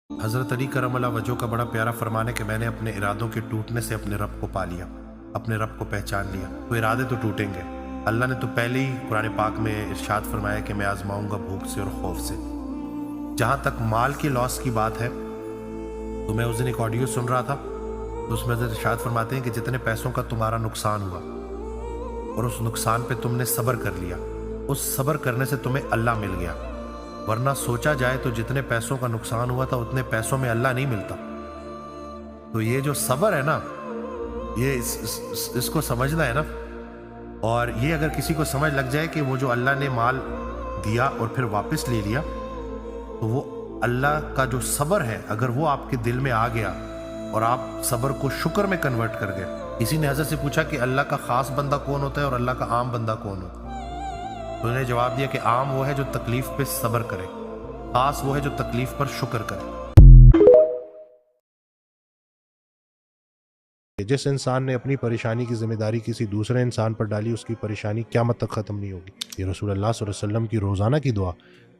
حضرت علی کرم اللہ وجہ کا بڑا پیارا فرمان ہے کہ میں نے اپنے ارادوں کے ٹوٹنے سے اپنے رب کو پا لیا، اپنے رب کو پہچان لیا۔ تو ارادے تو ٹوٹیں گے، اللہ نے تو پہلے ہی قرآن پاک میں ارشاد فرمایا کہ میں آزماؤں گا بھوک سے اور خوف سے۔ جہاں تک مال کے لاس کی بات ہے تو میں اس دن ایک آڈیو سن رہا تھا، تو اس میں حضرت ارشاد فرماتے ہیں کہ جتنے پیسوں کا تمہارا نقصان ہوا اور اس نقصان پہ تم نے صبر کر لیا، اس صبر کرنے سے تمہیں اللہ مل گیا، ورنہ سوچا جائے تو جتنے پیسوں کا نقصان ہوا تھا اتنے پیسوں میں اللہ نہیں ملتا۔ تو یہ جو صبر ہے نا، یہ اس کو سمجھنا ہے نا، اور یہ اگر کسی کو سمجھ لگ جائے کہ وہ جو اللہ نے مال دیا اور پھر واپس لے لیا، تو وہ اللہ کا جو صبر ہے اگر وہ آپ کے دل میں آ گیا اور آپ صبر کو شکر میں کنورٹ کر گئے۔ کسی نے حضرت سے پوچھا کہ اللہ کا خاص بندہ کون ہوتا ہے اور اللہ کا عام بندہ کون ہوتا ہے؟ تو انہوں نے جواب دیا کہ عام وہ ہے جو تکلیف پہ صبر کرے، خاص وہ ہے جو تکلیف پر شکر کرے۔ جس انسان نے اپنی پریشانی کی ذمہ داری کسی دوسرے انسان پر ڈالی، اس کی پریشانی قیامت تک ختم نہیں ہوگی۔ یہ رسول اللہ صلی اللہ علیہ وسلم کی روزانہ کی دعا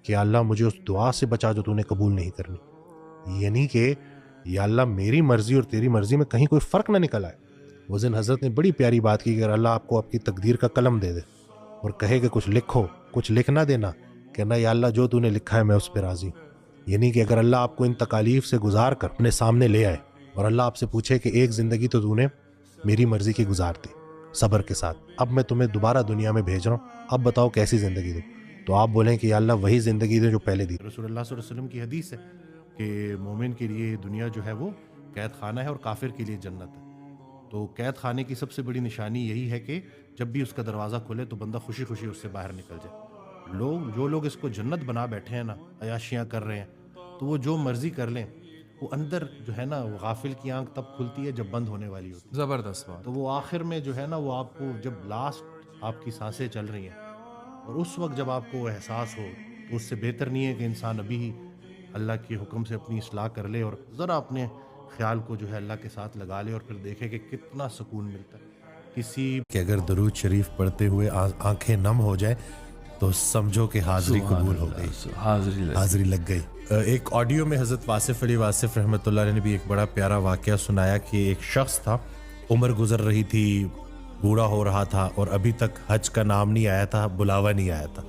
کہ اللہ مجھے اس دعا سے بچا جو تو نے قبول نہیں کرنی، یعنی کہ یا اللہ میری مرضی اور تیری مرضی میں کہیں کوئی فرق نہ نکل آئے۔ اس دن حضرت نے بڑی پیاری بات کی کہ اگر اللہ آپ کو آپ کی تقدیر کا قلم دے دے اور کہے کہ کچھ لکھو، کچھ لکھ نہ دینا، کہنا یا اللہ جو تو نے لکھا ہے میں اس پہ راضی ہوں۔ یعنی کہ اگر اللہ آپ کو ان تکالیف سے گزار کر اپنے سامنے لے آئے اور اللہ آپ سے پوچھے کہ ایک زندگی تو نے میری مرضی کی گزارتی صبر کے ساتھ، اب میں تمہیں دوبارہ دنیا میں بھیج رہا ہوں، اب بتاؤ کیسی زندگی دوں، تو آپ بولیں کہ یا اللہ وہی زندگی دے جو پہلے دی۔ رسول اللہ صلی اللہ علیہ وسلم کی حدیث ہے کہ مومن کے لیے دنیا جو ہے وہ قید خانہ ہے اور کافر کے لیے جنت ہے۔ تو قید خانے کی سب سے بڑی نشانی یہی ہے کہ جب بھی اس کا دروازہ کھلے تو بندہ خوشی خوشی اس سے باہر نکل جائے۔ جو لوگ اس کو جنت بنا بیٹھے ہیں نا، عیاشیاں کر رہے ہیں، تو وہ جو مرضی کر لیں، وہ اندر جو ہے نا وہ غافل کی آنکھ تب کھلتی ہے جب بند ہونے والی ہوتی ہے۔ زبردست بات۔ تو وہ آخر میں جو ہے نا وہ آپ کو جب لاسٹ آپ کی سانسیں چل رہی ہیں اور اس وقت جب آپ کو وہ احساس ہو، تو اس سے بہتر نہیں ہے کہ انسان ابھی ہی اللہ کے حکم سے اپنی اصلاح کر لے اور ذرا اپنے خیال کو جو ہے اللہ کے ساتھ لگا لے اور پھر دیکھے کہ کتنا سکون ملتا ہے۔ کسی کہ اگر درود شریف پڑھتے ہوئے آنکھیں نم ہو جائے تو سمجھو کہ حاضری قبول ہو گئی، حاضری لگ گئی۔ ایک آڈیو میں حضرت واصف علی واصف رحمۃ اللہ علیہ نے بھی ایک بڑا پیارا واقعہ سنایا کہ ایک شخص تھا، عمر گزر رہی تھی، بوڑھا ہو رہا تھا اور ابھی تک حج کا نام نہیں آیا تھا، بلاوا نہیں آیا تھا۔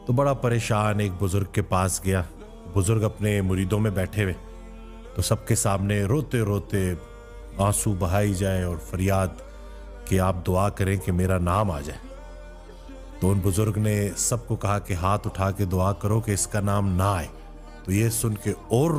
تو بڑا پریشان ایک بزرگ کے پاس گیا، بزرگ اپنے مریدوں میں بیٹھے ہوئے، تو سب کے سامنے روتے روتے آنسو بہائی جائے اور فریاد کہ آپ دعا کریں کہ میرا نام آ جائے۔ تو ان بزرگ نے سب کو کہا کہ ہاتھ اٹھا کے دعا کرو کہ اس کا نام نہ آئے۔ تو یہ سن کے اور